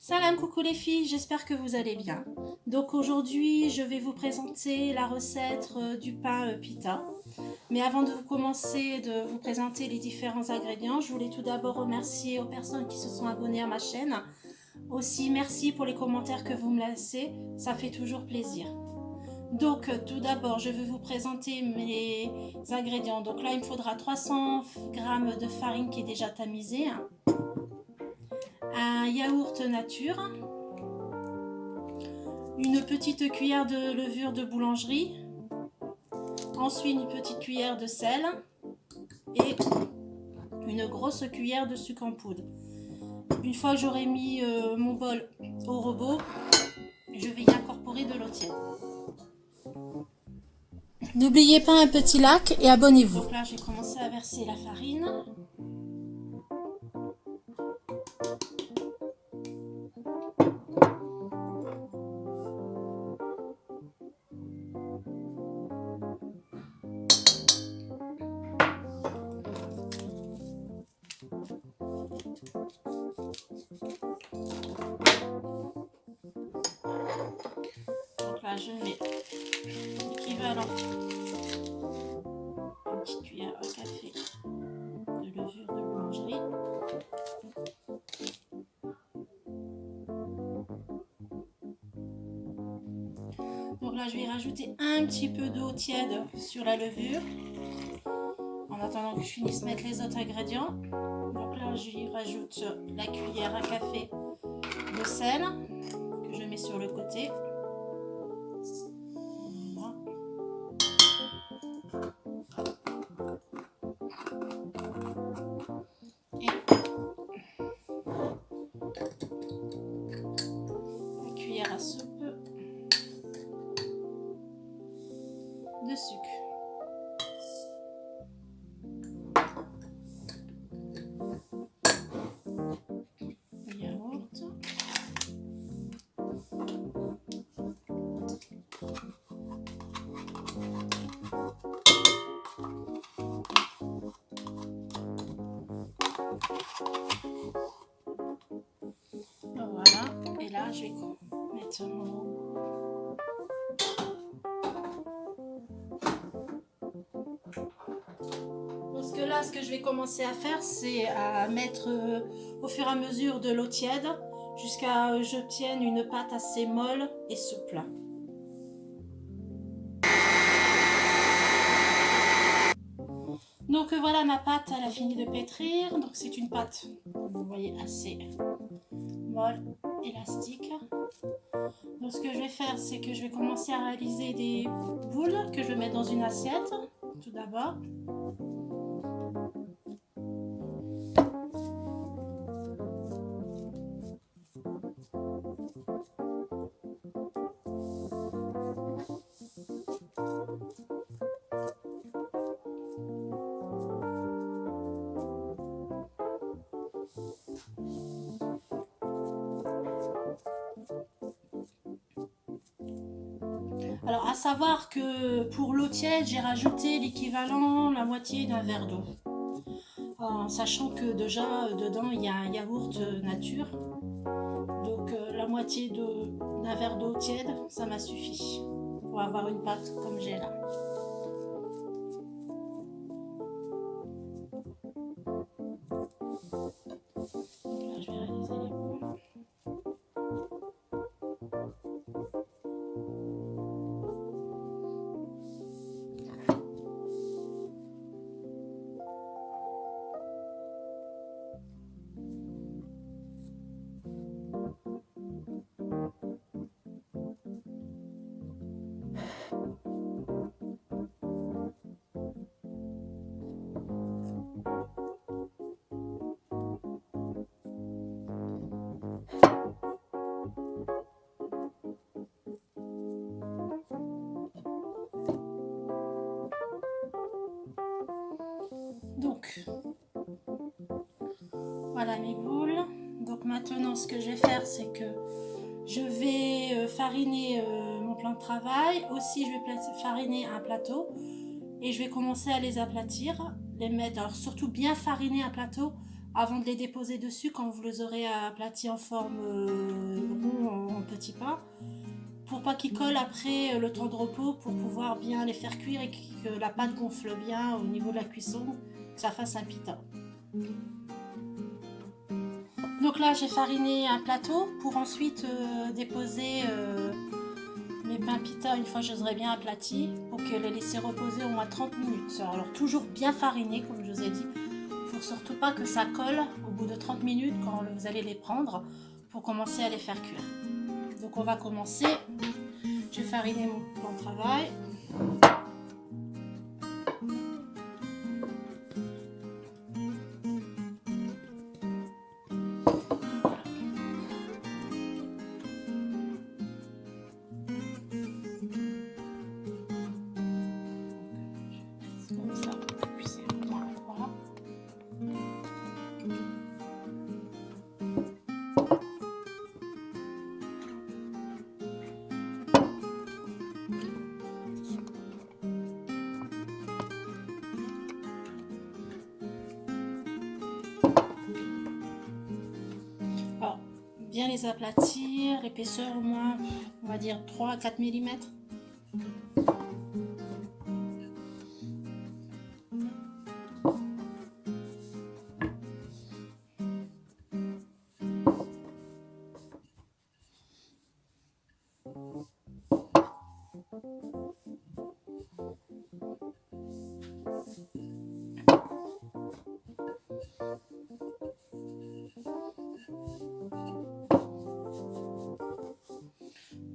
Salam, coucou les filles, j'espère que vous allez bien. Donc aujourd'hui, je vais vous présenter la recette du pain pita. Mais avant de commencer de vous présenter les différents ingrédients, je voulais tout d'abord remercier aux personnes qui se sont abonnées à ma chaîne. Aussi, merci pour les commentaires que vous me laissez, ça fait toujours plaisir. Donc tout d'abord, je vais vous présenter mes ingrédients. Donc là, il me faudra 300 g de farine qui est déjà tamisée, un yaourt nature, une petite cuillère de levure de boulangerie, ensuite une petite cuillère de sel et une grosse cuillère de sucre en poudre. Une fois que j'aurai mis mon bol au robot, je vais y incorporer de l'eau tiède. N'oubliez pas un petit lac et abonnez-vous. Donc là, j'ai commencé à verser la farine. Donc là, je mets l'équivalent d'une petite cuillère à café de levure de boulangerie. Donc là, je vais rajouter un petit peu d'eau tiède sur la levure. En attendant que je finisse de mettre les autres ingrédients. Donc là, je lui rajoute la cuillère à café de sel que je mets sur le côté. Voilà. Et la cuillère à soupe de sucre. Le yaourt. Voilà, et là je vais mettre mon... Parce que là, ce que je vais commencer à faire, c'est à mettre au fur et à mesure de l'eau tiède jusqu'à ce que j'obtienne une pâte assez molle et souple. Donc voilà, ma pâte, elle a fini de pétrir. Donc c'est une pâte, vous voyez, assez molle, élastique. Donc ce que je vais faire, c'est que je vais commencer à réaliser des boules que je vais mettre dans une assiette, tout d'abord. Alors, à savoir que pour l'eau tiède, j'ai rajouté l'équivalent, la moitié d'un verre d'eau. En sachant que déjà, dedans, il y a un yaourt nature. Donc, la moitié d'un verre d'eau tiède, ça m'a suffi pour avoir une pâte comme j'ai là. Donc là, je vais réaliser les boules. Donc, voilà mes boules. Donc maintenant, ce que je vais faire, c'est que je vais fariner mon plan de travail. Aussi, je vais fariner un plateau. Et je vais commencer à les aplatir, les mettre, alors surtout bien fariner un plateau avant de les déposer dessus quand vous les aurez aplatis en forme rond en petits pains, pour pas qu'ils collent après le temps de repos, pour pouvoir bien les faire cuire et que la pâte gonfle bien au niveau de la cuisson, que ça fasse un pita. Donc là j'ai fariné un plateau pour ensuite déposer mes pains pita une fois que je les aurai bien aplatis, pour que les laisser reposer au moins 30 minutes. Alors toujours bien fariné comme je vous ai dit. Il ne faut surtout pas que ça colle au bout de 30 minutes quand vous allez les prendre pour commencer à les faire cuire. Donc on va commencer. Je vais fariner mon plan de travail. Comme ça, puis c'est moins droit. Alors, bien les aplatir, l'épaisseur au moins, on va dire 3 à 4 mm.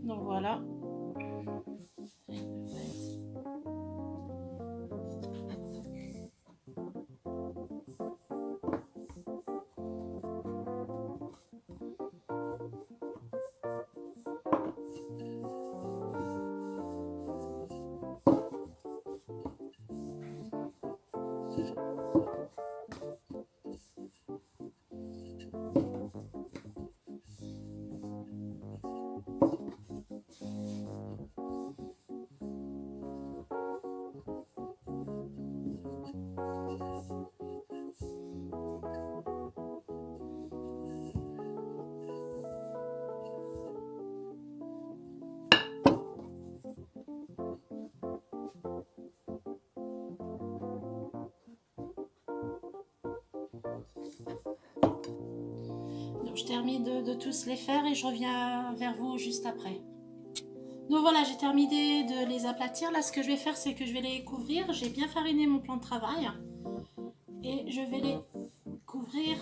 Donc voilà. Donc je termine de tous les faire et je reviens vers vous juste après. Donc voilà, j'ai terminé de les aplatir. Là, ce que je vais faire, c'est que je vais les couvrir. J'ai bien fariné mon plan de travail et je vais les couvrir.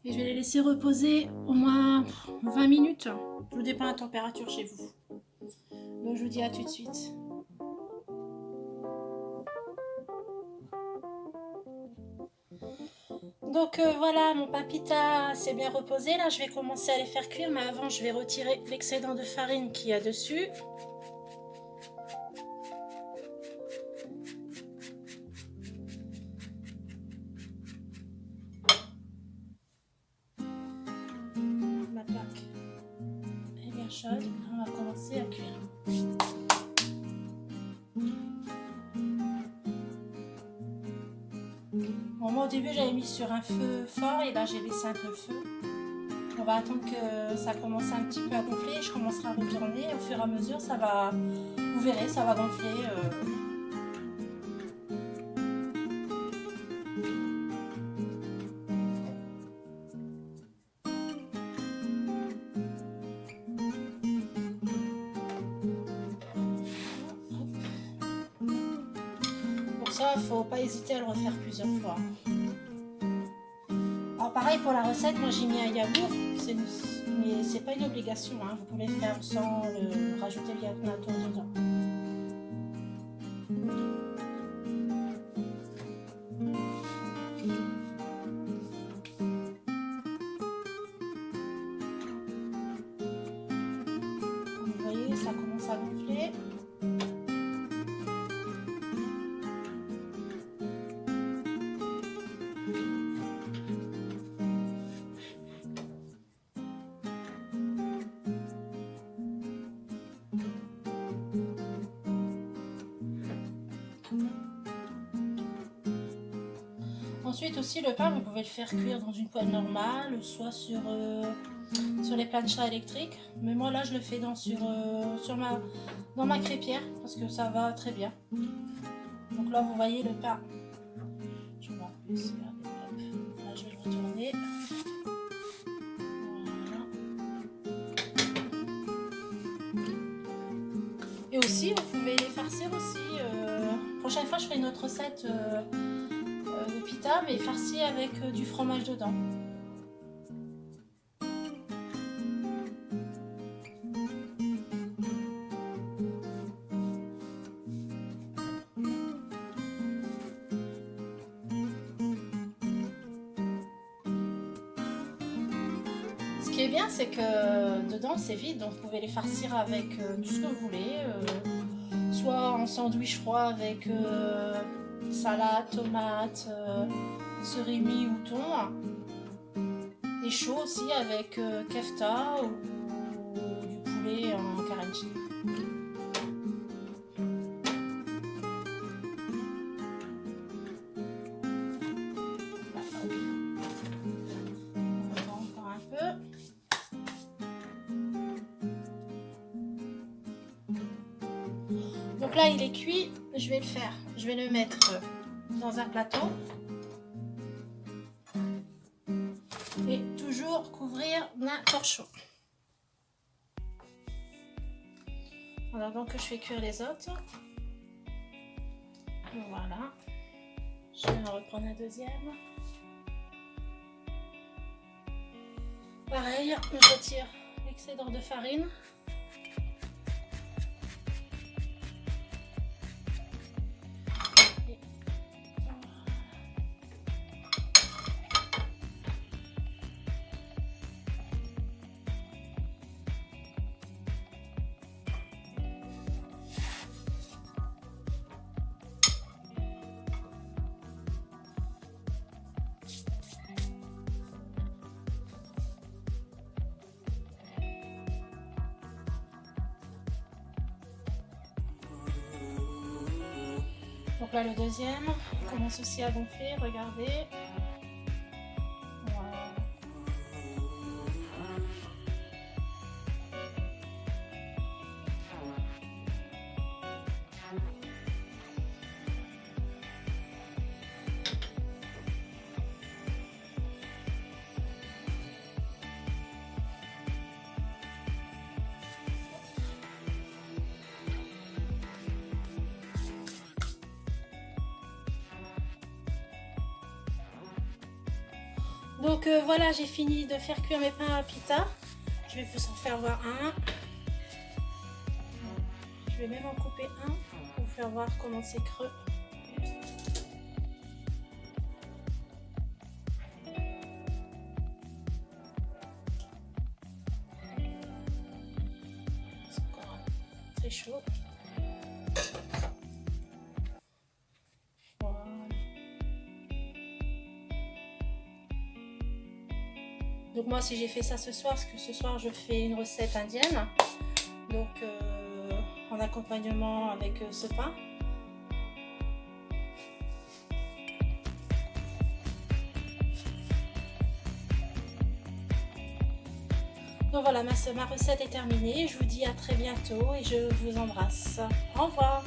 Et je vais les laisser reposer au moins 20 minutes. Tout dépend de la température chez vous. Donc je vous dis à tout de suite. Donc voilà, mon pain pita s'est bien reposé. Là, je vais commencer à les faire cuire, mais avant, je vais retirer l'excédent de farine qu'il y a dessus. Ma plaque est bien chaude. On va commencer à cuire. Bon, moi, au début, j'avais mis sur un feu fort et là, j'ai laissé un peu le feu. On va attendre que ça commence un petit peu à gonfler. Je commencerai à retourner. Au fur et à mesure, ça va, vous verrez, ça va gonfler. Pour ça, il ne faut pas hésiter à le refaire plusieurs fois. Alors pareil pour la recette, moi j'ai mis un yaourt, mais c'est pas une obligation, hein. Vous pouvez faire sans rajouter le yaourt nature dedans. Vous voyez, ça commence à gonfler. Ensuite aussi le pain, vous pouvez le faire cuire dans une poêle normale, soit sur les planchas électriques. Mais moi là je le fais dans ma crêpière parce que ça va très bien. Donc là vous voyez le pain. Je vais ici, là je vais le retourner. Voilà. Et aussi vous pouvez les farcir aussi. Prochaine fois je ferai une autre recette de pita mais farci avec du fromage dedans. Ce qui est bien, c'est que dedans c'est vide, donc vous pouvez les farcir avec tout ce que vous voulez, soit en sandwich froid avec salade, tomate, surimi ou thon, et chaud aussi avec kefta ou du poulet en karachi. Donc là il est cuit, je vais le mettre dans un plateau et toujours couvrir d'un torchon. Voilà, donc je fais cuire les autres. Voilà, je vais en reprendre un deuxième. Pareil, je retire l'excédent de farine. Donc là le deuxième commence aussi à gonfler, regardez. Voilà. Donc voilà, j'ai fini de faire cuire mes pains à pita. Je vais vous en faire voir un. Je vais même en couper un pour vous faire voir comment c'est creux. C'est encore très chaud. Donc moi si j'ai fait ça ce soir, parce que ce soir je fais une recette indienne, donc en accompagnement avec ce pain. Donc voilà, ma recette est terminée, je vous dis à très bientôt et je vous embrasse. Au revoir.